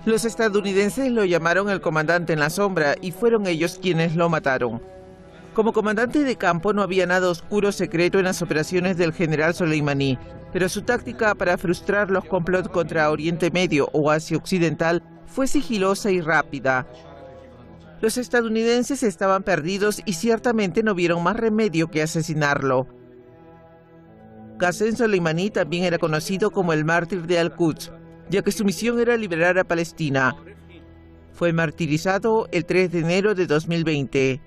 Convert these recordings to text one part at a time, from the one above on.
Los estadounidenses lo llamaron el comandante en la sombra y fueron ellos quienes lo mataron. Como comandante de campo no había nada oscuro o secreto en las operaciones del general Soleimani, pero su táctica para frustrar los complots contra Oriente Medio o Asia Occidental fue sigilosa y rápida. Los estadounidenses estaban perdidos y ciertamente no vieron más remedio que asesinarlo. Qasem Soleimani también era conocido como el mártir de Al-Quds, ya que su misión era liberar a Palestina. Fue martirizado el 3 de enero de 2020.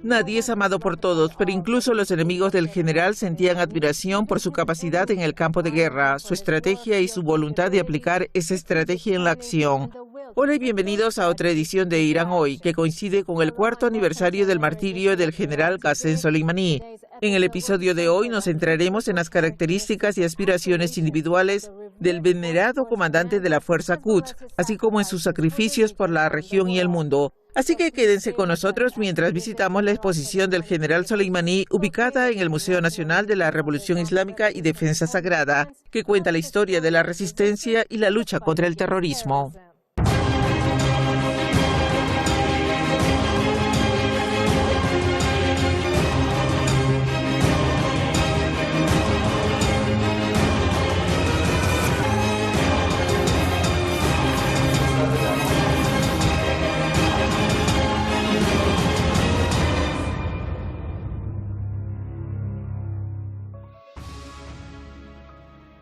Nadie es amado por todos, pero incluso los enemigos del general sentían admiración por su capacidad en el campo de guerra, su estrategia y su voluntad de aplicar esa estrategia en la acción. Hola y bienvenidos a otra edición de Irán Hoy, que coincide con el 4º aniversario del martirio del general Qasem Soleimani. En el episodio de hoy nos centraremos en las características y aspiraciones individuales del venerado comandante de la Fuerza Quds, así como en sus sacrificios por la región y el mundo. Así que quédense con nosotros mientras visitamos la exposición del general Soleimani, ubicada en el Museo Nacional de la Revolución Islámica y Defensa Sagrada, que cuenta la historia de la resistencia y la lucha contra el terrorismo.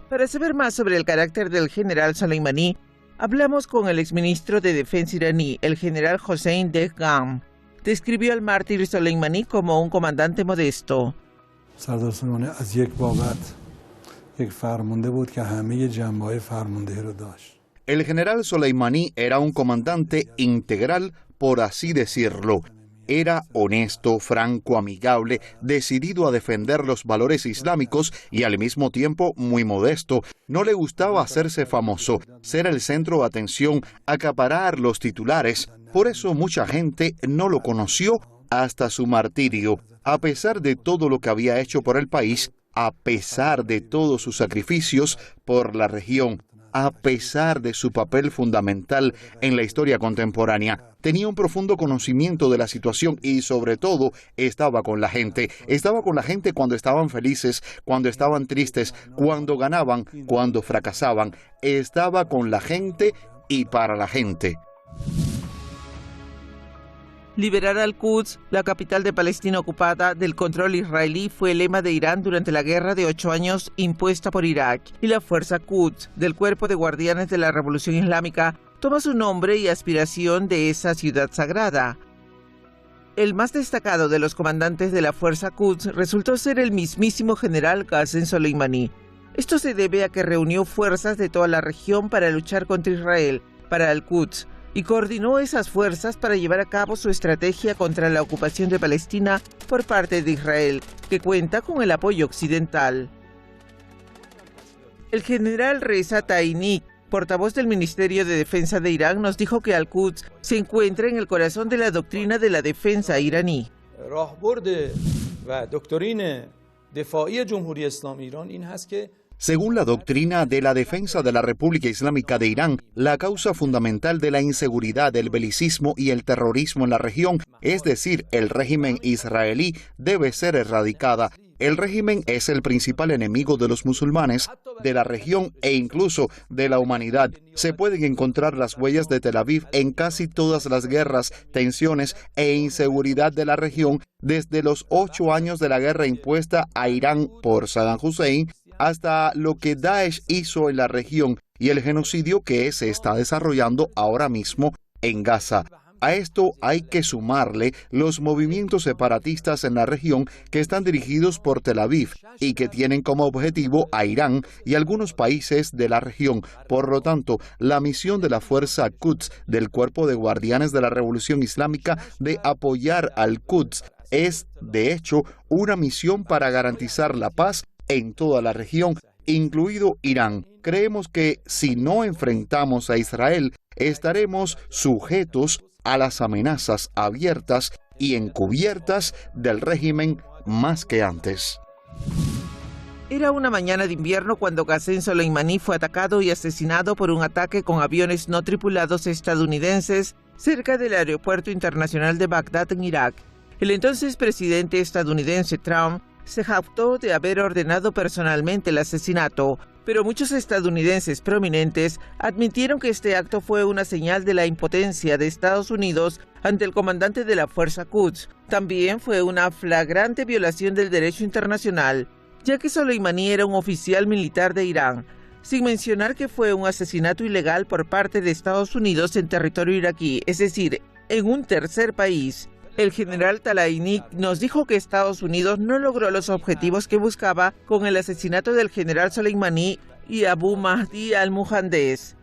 Para saber más sobre el carácter del general Soleimani, hablamos con el exministro de Defensa iraní, el general Hossein Dehghan. Describió al mártir Soleimani como un comandante modesto. El general Soleimani era un comandante integral, por así decirlo. Era honesto, franco, amigable, decidido a defender los valores islámicos y al mismo tiempo muy modesto. No le gustaba hacerse famoso, ser el centro de atención, acaparar los titulares. Por eso mucha gente no lo conoció hasta su martirio. A pesar de todo lo que había hecho por el país, a pesar de todos sus sacrificios por la región, a pesar de su papel fundamental en la historia contemporánea, tenía un profundo conocimiento de la situación y, sobre todo, estaba con la gente. Estaba con la gente cuando estaban felices, cuando estaban tristes, cuando ganaban, cuando fracasaban. Estaba con la gente y para la gente. Liberar Al-Quds, la capital de Palestina ocupada, del control israelí fue el lema de Irán durante la guerra de 8 años impuesta por Irak. Y la Fuerza Quds, del Cuerpo de Guardianes de la Revolución Islámica, toma su nombre y aspiración de esa ciudad sagrada. El más destacado de los comandantes de la Fuerza Quds resultó ser el mismísimo general Qasem Soleimani. Esto se debe a que reunió fuerzas de toda la región para luchar contra Israel, para Al-Quds, y coordinó esas fuerzas para llevar a cabo su estrategia contra la ocupación de Palestina por parte de Israel, que cuenta con el apoyo occidental. El general Reza Taini, portavoz del Ministerio de Defensa de Irán, nos dijo que Al-Quds se encuentra en el corazón de la doctrina de la defensa iraní. Según la doctrina de la defensa de la República Islámica de Irán, la causa fundamental de la inseguridad, el belicismo y el terrorismo en la región, es decir, el régimen israelí, debe ser erradicada. El régimen es el principal enemigo de los musulmanes, de la región e incluso de la humanidad. Se pueden encontrar las huellas de Tel Aviv en casi todas las guerras, tensiones e inseguridad de la región, desde los 8 años de la guerra impuesta a Irán por Saddam Hussein, hasta lo que Daesh hizo en la región y el genocidio que se está desarrollando ahora mismo en Gaza. A esto hay que sumarle los movimientos separatistas en la región que están dirigidos por Tel Aviv y que tienen como objetivo a Irán y algunos países de la región. Por lo tanto, la misión de la Fuerza Quds del Cuerpo de Guardianes de la Revolución Islámica de apoyar al Quds es, de hecho, una misión para garantizar la paz en toda la región, incluido Irán. Creemos que si no enfrentamos a Israel, estaremos sujetos a las amenazas abiertas y encubiertas del régimen más que antes. Era una mañana de invierno cuando Qasem Soleimani fue atacado y asesinado por un ataque con aviones no tripulados estadounidenses cerca del aeropuerto internacional de Bagdad, en Irak. El entonces presidente estadounidense Trump se jactó de haber ordenado personalmente el asesinato, pero muchos estadounidenses prominentes admitieron que este acto fue una señal de la impotencia de Estados Unidos ante el comandante de la Fuerza Quds. También fue una flagrante violación del derecho internacional, ya que Soleimani era un oficial militar de Irán, sin mencionar que fue un asesinato ilegal por parte de Estados Unidos en territorio iraquí, es decir, en un tercer país. El general Tlaibni nos dijo que Estados Unidos no logró los objetivos que buscaba con el asesinato del general Soleimani y Abu Mahdi al-Muhandis.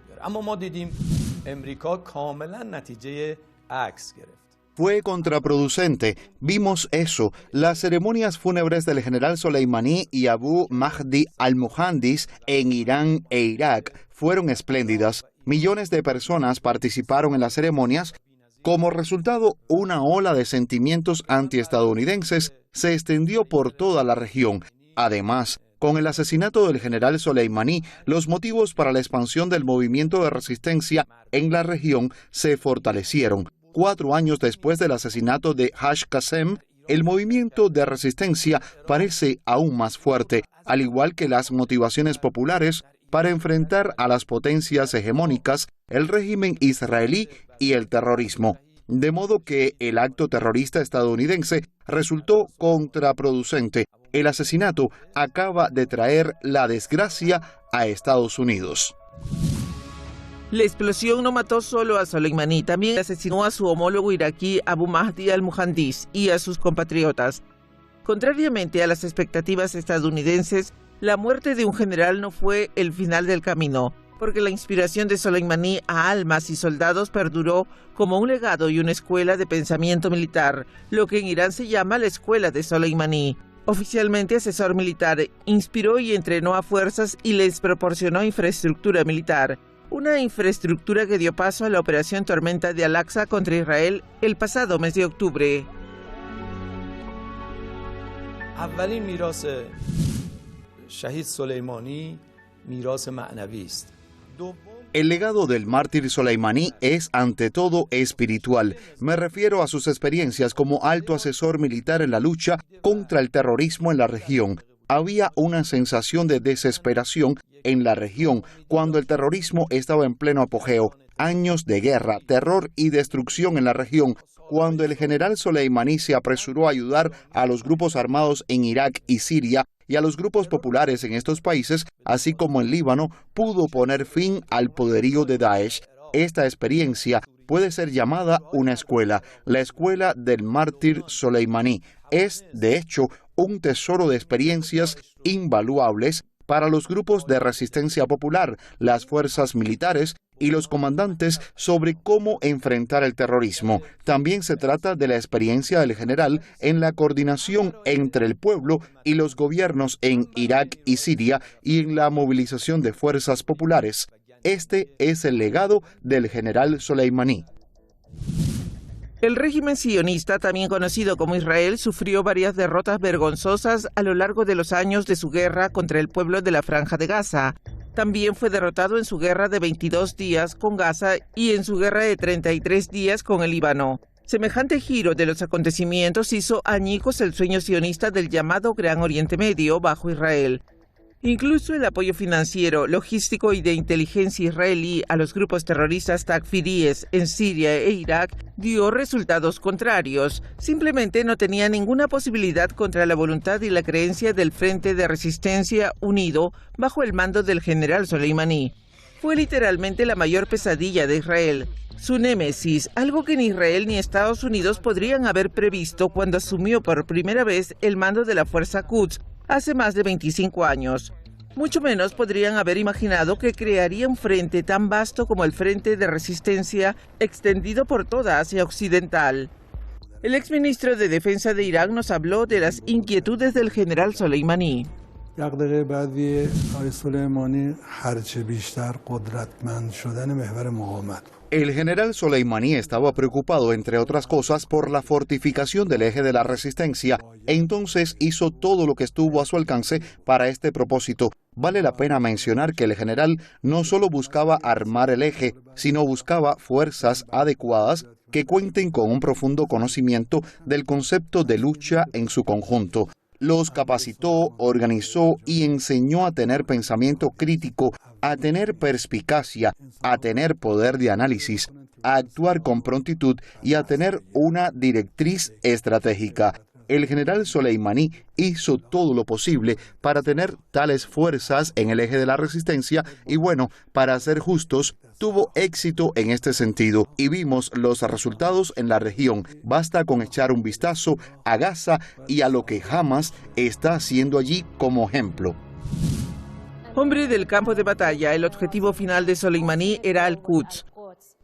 Fue contraproducente. Vimos eso. Las ceremonias fúnebres del general Soleimani y Abu Mahdi al-Muhandis en Irán e Irak fueron espléndidas. Millones de personas participaron en las ceremonias. Como resultado, una ola de sentimientos antiestadounidenses se extendió por toda la región. Además, con el asesinato del general Soleimani, los motivos para la expansión del movimiento de resistencia en la región se fortalecieron. 4 años después del asesinato de Haj Qasem, el movimiento de resistencia parece aún más fuerte, al igual que las motivaciones populares para enfrentar a las potencias hegemónicas, el régimen israelí y el terrorismo. De modo que el acto terrorista estadounidense resultó contraproducente. El asesinato acaba de traer la desgracia a Estados Unidos. La explosión no mató solo a Soleimani, también asesinó a su homólogo iraquí Abu Mahdi al-Muhandis y a sus compatriotas. Contrariamente a las expectativas estadounidenses, la muerte de un general no fue el final del camino, porque la inspiración de Soleimani a almas y soldados perduró como un legado y una escuela de pensamiento militar, lo que en Irán se llama la Escuela de Soleimani. Oficialmente asesor militar, inspiró y entrenó a fuerzas y les proporcionó infraestructura militar, una infraestructura que dio paso a la operación Tormenta de Al-Aqsa contra Israel el pasado mes de octubre. El legado del mártir Soleimani es ante todo espiritual. Me refiero a sus experiencias como alto asesor militar en la lucha contra el terrorismo en la región. Había una sensación de desesperación en la región cuando el terrorismo estaba en pleno apogeo. Años de guerra, terror y destrucción en la región, cuando el general Soleimani se apresuró a ayudar a los grupos armados en Irak y Siria y a los grupos populares en estos países, así como en Líbano, pudo poner fin al poderío de Daesh. Esta experiencia puede ser llamada una escuela, la escuela del mártir Soleimani. Es, de hecho, un tesoro de experiencias invaluables para los grupos de resistencia popular, las fuerzas militares y los comandantes sobre cómo enfrentar el terrorismo. También se trata de la experiencia del general en la coordinación entre el pueblo y los gobiernos en Irak y Siria y en la movilización de fuerzas populares. Este es el legado del general Soleimani. El régimen sionista, también conocido como Israel, sufrió varias derrotas vergonzosas a lo largo de los años de su guerra contra el pueblo de la Franja de Gaza. También fue derrotado en su guerra de 22 días con Gaza y en su guerra de 33 días con el Líbano. Semejante giro de los acontecimientos hizo añicos el sueño sionista del llamado Gran Oriente Medio bajo Israel. Incluso el apoyo financiero, logístico y de inteligencia israelí a los grupos terroristas takfiríes en Siria e Irak dio resultados contrarios. Simplemente no tenía ninguna posibilidad contra la voluntad y la creencia del Frente de Resistencia Unido bajo el mando del general Soleimani. Fue literalmente la mayor pesadilla de Israel, su némesis, algo que ni Israel ni Estados Unidos podrían haber previsto cuando asumió por primera vez el mando de la Fuerza Quds hace más de 25 años. Mucho menos podrían haber imaginado que crearía un frente tan vasto como el Frente de Resistencia extendido por toda Asia Occidental. El exministro de Defensa de Irán nos habló de las inquietudes del general Soleimani. El general Soleimani estaba preocupado, entre otras cosas, por la fortificación del eje de la resistencia, e entonces hizo todo lo que estuvo a su alcance para este propósito. Vale la pena mencionar que el general no solo buscaba armar el eje, sino buscaba fuerzas adecuadas que cuenten con un profundo conocimiento del concepto de lucha en su conjunto. Los capacitó, organizó y enseñó a tener pensamiento crítico, a tener perspicacia, a tener poder de análisis, a actuar con prontitud y a tener una directriz estratégica. El general Soleimani hizo todo lo posible para tener tales fuerzas en el eje de la resistencia y bueno, para ser justos, tuvo éxito en este sentido y vimos los resultados en la región. Basta con echar un vistazo a Gaza y a lo que Hamas está haciendo allí como ejemplo. Hombre del campo de batalla, el objetivo final de Soleimani era Al-Quds.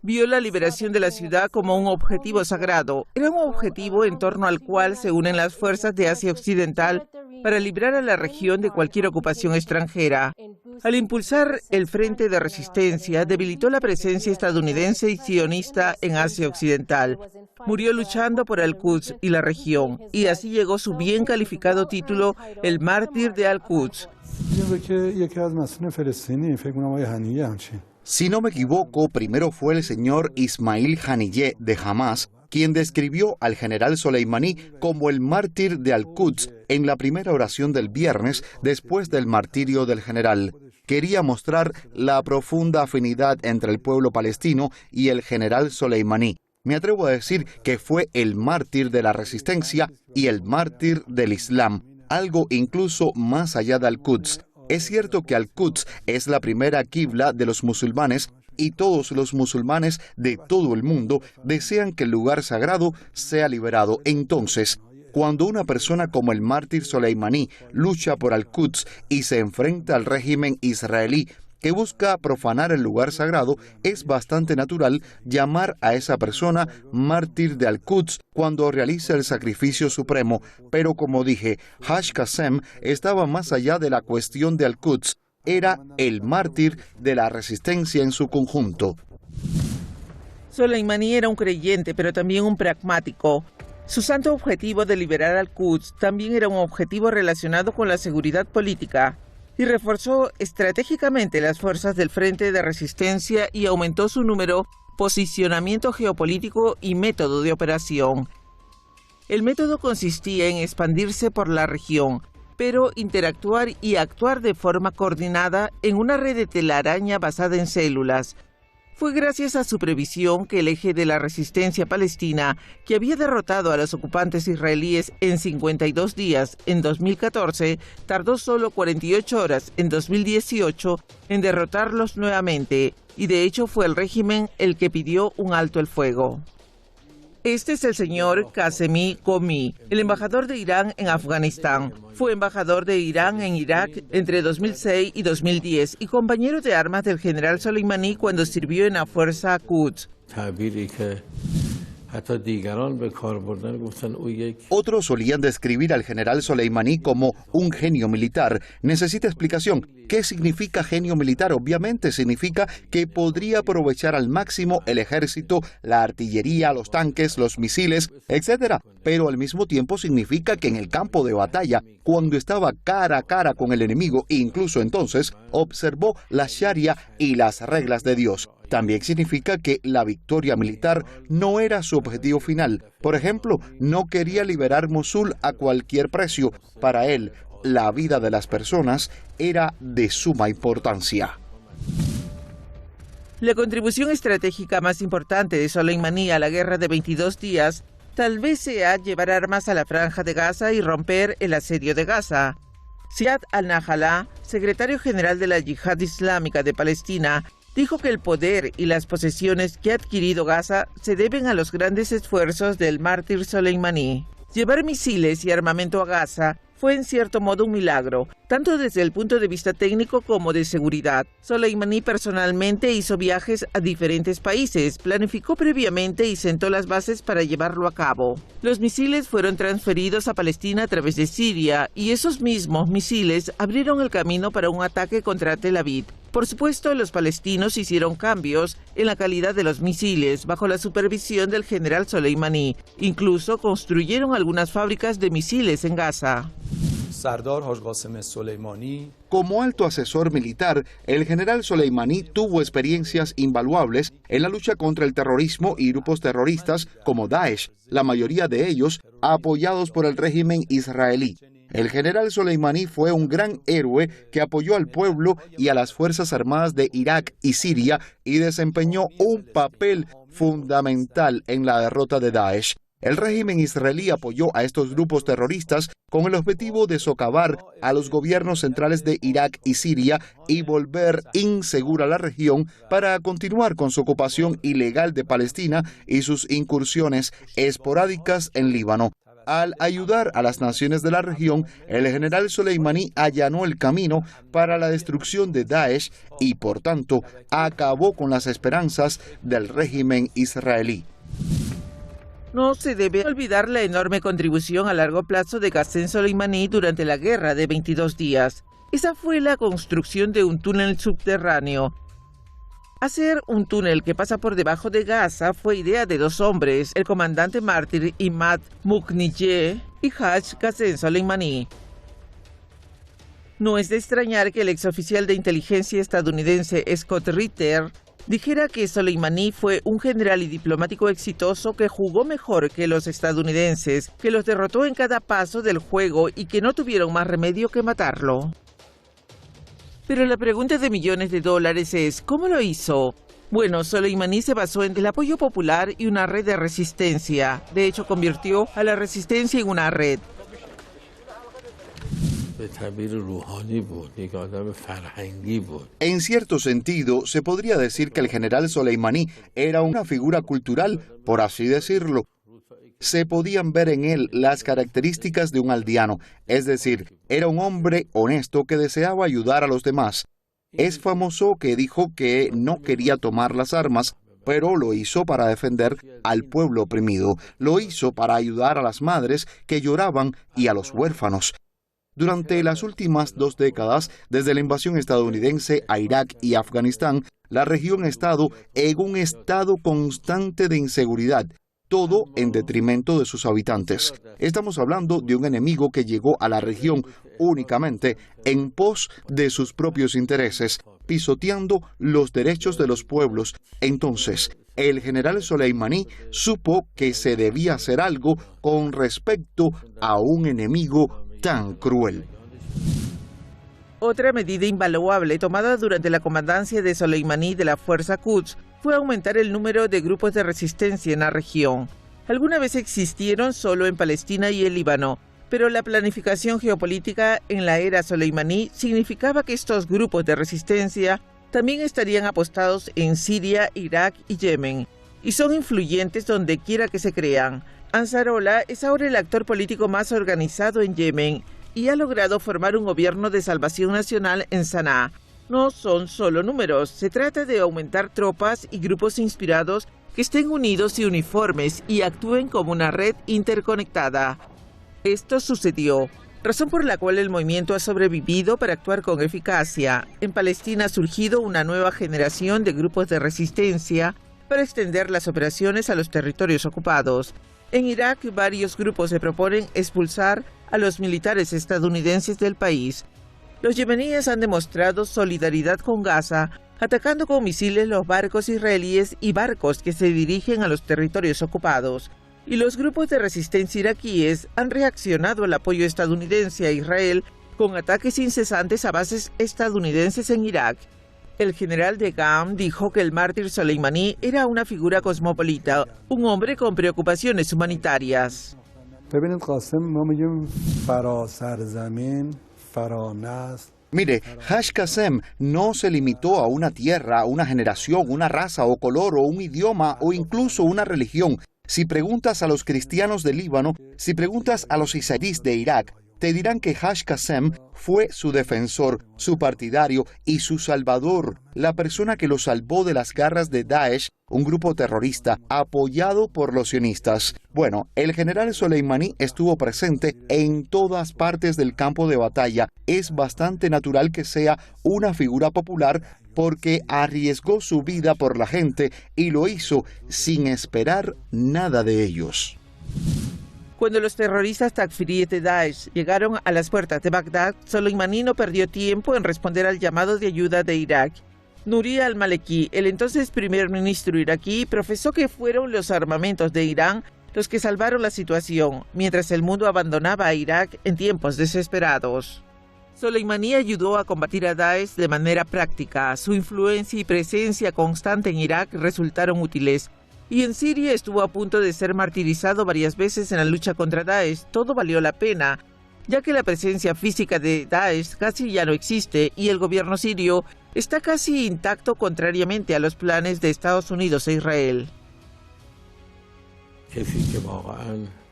Vio la liberación de la ciudad como un objetivo sagrado. Era un objetivo en torno al cual se unen las fuerzas de Asia Occidental para librar a la región de cualquier ocupación extranjera. Al impulsar el frente de resistencia, debilitó la presencia estadounidense y sionista en Asia Occidental. Murió luchando por Al-Quds y la región, y así llegó su bien calificado título, el mártir de Al-Quds. Si no me equivoco, primero fue el señor Ismail Haniyeh de Hamas quien describió al general Soleimani como el mártir de Al-Quds en la primera oración del viernes después del martirio del general. Quería mostrar la profunda afinidad entre el pueblo palestino y el general Soleimani. Me atrevo a decir que fue el mártir de la resistencia y el mártir del Islam, algo incluso más allá de Al-Quds. Es cierto que Al-Quds es la primera qibla de los musulmanes y todos los musulmanes de todo el mundo desean que el lugar sagrado sea liberado. Entonces, cuando una persona como el mártir Soleimani lucha por Al-Quds y se enfrenta al régimen israelí que busca profanar el lugar sagrado, es bastante natural llamar a esa persona mártir de Al-Quds cuando realiza el sacrificio supremo. Pero como dije, Haj Qasem estaba más allá de la cuestión de Al-Quds. Era el mártir de la resistencia en su conjunto. Soleimani era un creyente, pero también un pragmático. Su santo objetivo de liberar Al-Quds también era un objetivo relacionado con la seguridad política, y reforzó estratégicamente las fuerzas del frente de resistencia y aumentó su número, posicionamiento geopolítico y método de operación. El método consistía en expandirse por la región, pero interactuar y actuar de forma coordinada en una red de telaraña basada en células. Fue gracias a su previsión que el eje de la resistencia palestina, que había derrotado a los ocupantes israelíes en 52 días en 2014, tardó solo 48 horas en 2018 en derrotarlos nuevamente, y de hecho fue el régimen el que pidió un alto el fuego. Este es el señor Qasemi Qomi, el embajador de Irán en Afganistán. Fue embajador de Irán en Irak entre 2006 y 2010 y compañero de armas del general Soleimani cuando sirvió en la fuerza Quds. Otros solían describir al general Soleimani como un genio militar. Necesita explicación. ¿Qué significa genio militar? Obviamente significa que podría aprovechar al máximo el ejército, la artillería, los tanques, los misiles, etc. Pero al mismo tiempo significa que en el campo de batalla, cuando estaba cara a cara con el enemigo, incluso entonces, observó la Sharia y las reglas de Dios. También significa que la victoria militar no era su objetivo final. Por ejemplo, no quería liberar Mosul a cualquier precio. Para él, la vida de las personas era de suma importancia. La contribución estratégica más importante de Soleimani a la guerra de 22 días tal vez sea llevar armas a la Franja de Gaza y romper el asedio de Gaza. Ziad al-Najalá, secretario general de la Yihad Islámica de Palestina, dijo que el poder y las posesiones que ha adquirido Gaza se deben a los grandes esfuerzos del mártir Soleimani. Llevar misiles y armamento a Gaza fue en cierto modo un milagro, tanto desde el punto de vista técnico como de seguridad. Soleimani personalmente hizo viajes a diferentes países, planificó previamente y sentó las bases para llevarlo a cabo. Los misiles fueron transferidos a Palestina a través de Siria y esos mismos misiles abrieron el camino para un ataque contra Tel Aviv. Por supuesto, los palestinos hicieron cambios en la calidad de los misiles bajo la supervisión del general Soleimani. Incluso construyeron algunas fábricas de misiles en Gaza. Como alto asesor militar, el general Soleimani tuvo experiencias invaluables en la lucha contra el terrorismo y grupos terroristas como Daesh, la mayoría de ellos apoyados por el régimen israelí. El general Soleimani fue un gran héroe que apoyó al pueblo y a las Fuerzas Armadas de Irak y Siria y desempeñó un papel fundamental en la derrota de Daesh. El régimen israelí apoyó a estos grupos terroristas con el objetivo de socavar a los gobiernos centrales de Irak y Siria y volver insegura la región para continuar con su ocupación ilegal de Palestina y sus incursiones esporádicas en Líbano. Al ayudar a las naciones de la región, el general Soleimani allanó el camino para la destrucción de Daesh y, por tanto, acabó con las esperanzas del régimen israelí. No se debe olvidar la enorme contribución a largo plazo de Qasem Soleimani durante la guerra de 22 días. Esa fue la construcción de un túnel subterráneo. Hacer un túnel que pasa por debajo de Gaza fue idea de dos hombres, el comandante mártir Imad Mukniyeh y Haj Qasem Soleimani. No es de extrañar que el exoficial de inteligencia estadounidense Scott Ritter dijera que Soleimani fue un general y diplomático exitoso que jugó mejor que los estadounidenses, que los derrotó en cada paso del juego y que no tuvieron más remedio que matarlo. Pero la pregunta de millones de dólares es, ¿cómo lo hizo? Bueno, Soleimani se basó en el apoyo popular y una red de resistencia. De hecho, convirtió a la resistencia en una red. En cierto sentido, se podría decir que el general Soleimani era una figura cultural, por así decirlo. Se podían ver en él las características de un aldeano, es decir, era un hombre honesto que deseaba ayudar a los demás. Es famoso que dijo que no quería tomar las armas, pero lo hizo para defender al pueblo oprimido, lo hizo para ayudar a las madres que lloraban y a los huérfanos. Durante las últimas 2 décadas, desde la invasión estadounidense a Irak y Afganistán, la región ha estado en un estado constante de inseguridad, todo en detrimento de sus habitantes. Estamos hablando de un enemigo que llegó a la región únicamente en pos de sus propios intereses, pisoteando los derechos de los pueblos. Entonces, el general Soleimani supo que se debía hacer algo con respecto a un enemigo tan cruel. Otra medida invaluable tomada durante la comandancia de Soleimani de la Fuerza Quds fue aumentar el número de grupos de resistencia en la región. Alguna vez existieron solo en Palestina y el Líbano, pero la planificación geopolítica en la era Soleimani significaba que estos grupos de resistencia también estarían apostados en Siria, Irak y Yemen, y son influyentes donde quiera que se crean. Ansarallah es ahora el actor político más organizado en Yemen y ha logrado formar un gobierno de salvación nacional en Sanaa. No son solo números, se trata de aumentar tropas y grupos inspirados que estén unidos y uniformes y actúen como una red interconectada. Esto sucedió, razón por la cual el movimiento ha sobrevivido para actuar con eficacia. En Palestina ha surgido una nueva generación de grupos de resistencia para extender las operaciones a los territorios ocupados. En Irak, varios grupos se proponen expulsar a los militares estadounidenses del país. Los yemeníes han demostrado solidaridad con Gaza, atacando con misiles los barcos israelíes y barcos que se dirigen a los territorios ocupados. Y los grupos de resistencia iraquíes han reaccionado al apoyo estadounidense a Israel con ataques incesantes a bases estadounidenses en Irak. El general de Gam dijo que el mártir Soleimani era una figura cosmopolita, un hombre con preocupaciones humanitarias. Mire, Haj Qasem no se limitó a una tierra, una generación, una raza o color o un idioma o incluso una religión. Si preguntas a los cristianos del Líbano, si preguntas a los isaríes de Irak, te dirán que Haj Qassem fue su defensor, su partidario y su salvador, la persona que lo salvó de las garras de Daesh, un grupo terrorista apoyado por los sionistas. Bueno, el general Soleimani estuvo presente en todas partes del campo de batalla. Es bastante natural que sea una figura popular porque arriesgó su vida por la gente y lo hizo sin esperar nada de ellos. Cuando los terroristas takfiríes de Daesh llegaron a las puertas de Bagdad, Soleimani no perdió tiempo en responder al llamado de ayuda de Irak. Nuri al-Maliki, el entonces primer ministro iraquí, profesó que fueron los armamentos de Irán los que salvaron la situación, mientras el mundo abandonaba a Irak en tiempos desesperados. Soleimani ayudó a combatir a Daesh de manera práctica. Su influencia y presencia constante en Irak resultaron útiles. Y en Siria estuvo a punto de ser martirizado varias veces en la lucha contra Daesh. Todo valió la pena, ya que la presencia física de Daesh casi ya no existe y el gobierno sirio está casi intacto contrariamente a los planes de Estados Unidos e Israel.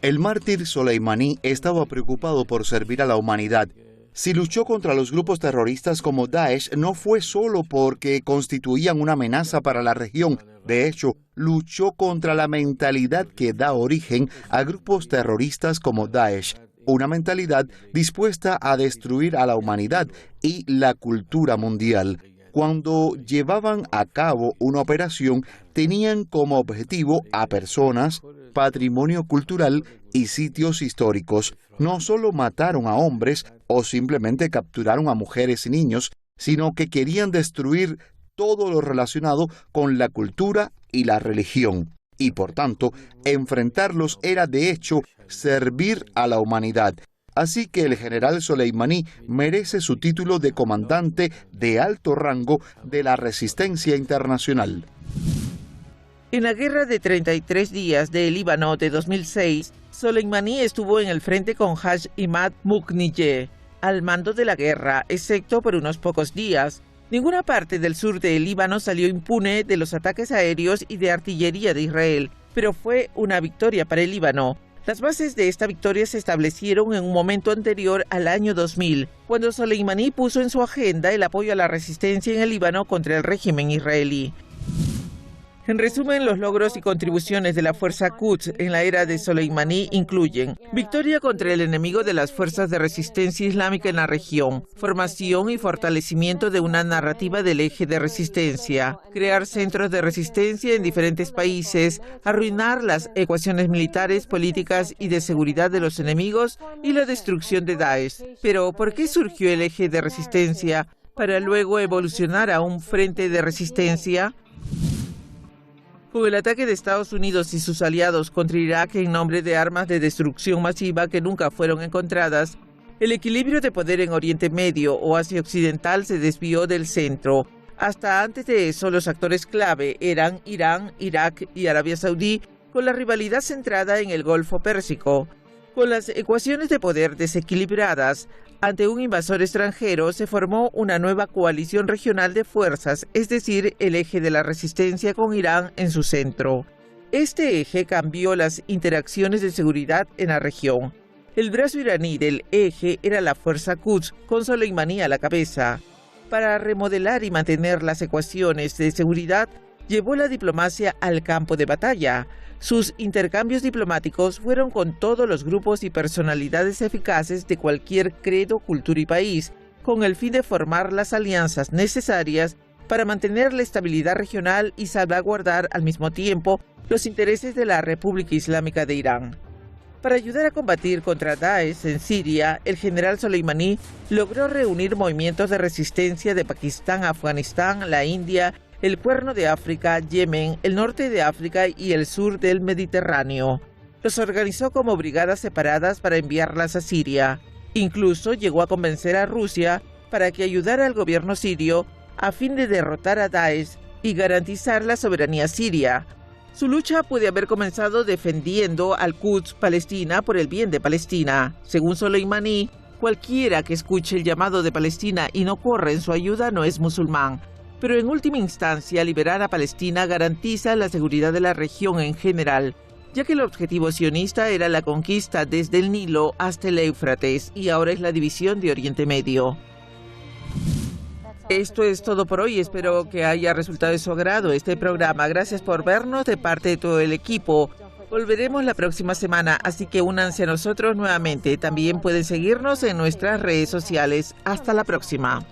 El mártir Soleimani estaba preocupado por servir a la humanidad. Si luchó contra los grupos terroristas como Daesh, no fue solo porque constituían una amenaza para la región. De hecho, luchó contra la mentalidad que da origen a grupos terroristas como Daesh, una mentalidad dispuesta a destruir a la humanidad y la cultura mundial. Cuando llevaban a cabo una operación, tenían como objetivo a personas, patrimonio cultural y sitios históricos. No solo mataron a hombres o simplemente capturaron a mujeres y niños, sino que querían destruir todo lo relacionado con la cultura y la religión. Y por tanto, enfrentarlos era de hecho servir a la humanidad. Así que el general Soleimani merece su título de comandante de alto rango de la resistencia internacional. En la guerra de 33 días de Líbano de 2006, Soleimani estuvo en el frente con Haj Imad Mukniyeh, al mando de la guerra, excepto por unos pocos días. Ninguna parte del sur del Líbano salió impune de los ataques aéreos y de artillería de Israel, pero fue una victoria para el Líbano. Las bases de esta victoria se establecieron en un momento anterior al año 2000, cuando Soleimani puso en su agenda el apoyo a la resistencia en el Líbano contra el régimen israelí. En resumen, los logros y contribuciones de la fuerza Quds en la era de Soleimani incluyen victoria contra el enemigo de las fuerzas de resistencia islámica en la región, formación y fortalecimiento de una narrativa del eje de resistencia, crear centros de resistencia en diferentes países, arruinar las ecuaciones militares, políticas y de seguridad de los enemigos y la destrucción de Daesh. Pero, ¿por qué surgió el eje de resistencia para luego evolucionar a un frente de resistencia? Con el ataque de Estados Unidos y sus aliados contra Irak en nombre de armas de destrucción masiva que nunca fueron encontradas, el equilibrio de poder en Oriente Medio o Asia Occidental se desvió del centro. Hasta antes de eso, los actores clave eran Irán, Irak y Arabia Saudí, con la rivalidad centrada en el Golfo Pérsico. Con las ecuaciones de poder desequilibradas, ante un invasor extranjero se formó una nueva coalición regional de fuerzas, es decir, el eje de la resistencia con Irán en su centro. Este eje cambió las interacciones de seguridad en la región. El brazo iraní del eje era la fuerza Quds, con Soleimani a la cabeza. Para remodelar y mantener las ecuaciones de seguridad, llevó la diplomacia al campo de batalla. Sus intercambios diplomáticos fueron con todos los grupos y personalidades eficaces de cualquier credo, cultura y país, con el fin de formar las alianzas necesarias para mantener la estabilidad regional y salvaguardar al mismo tiempo los intereses de la República Islámica de Irán. Para ayudar a combatir contra Daesh en Siria, el general Soleimani logró reunir movimientos de resistencia de Pakistán, Afganistán, la India, el Cuerno de África, Yemen, el norte de África y el sur del Mediterráneo. Los organizó como brigadas separadas para enviarlas a Siria. Incluso llegó a convencer a Rusia para que ayudara al gobierno sirio a fin de derrotar a Daesh y garantizar la soberanía siria. Su lucha puede haber comenzado defendiendo al Quds, Palestina, por el bien de Palestina. Según Soleimani, cualquiera que escuche el llamado de Palestina y no corra en su ayuda no es musulmán. Pero en última instancia, liberar a Palestina garantiza la seguridad de la región en general. ya que el objetivo sionista era la conquista desde el Nilo hasta el Éufrates y ahora es la división de Oriente Medio. Esto es todo por hoy, espero que haya resultado de su agrado este programa. Gracias por vernos de parte de todo el equipo. Volveremos la próxima semana, así que únanse a nosotros nuevamente. También pueden seguirnos en nuestras redes sociales. Hasta la próxima.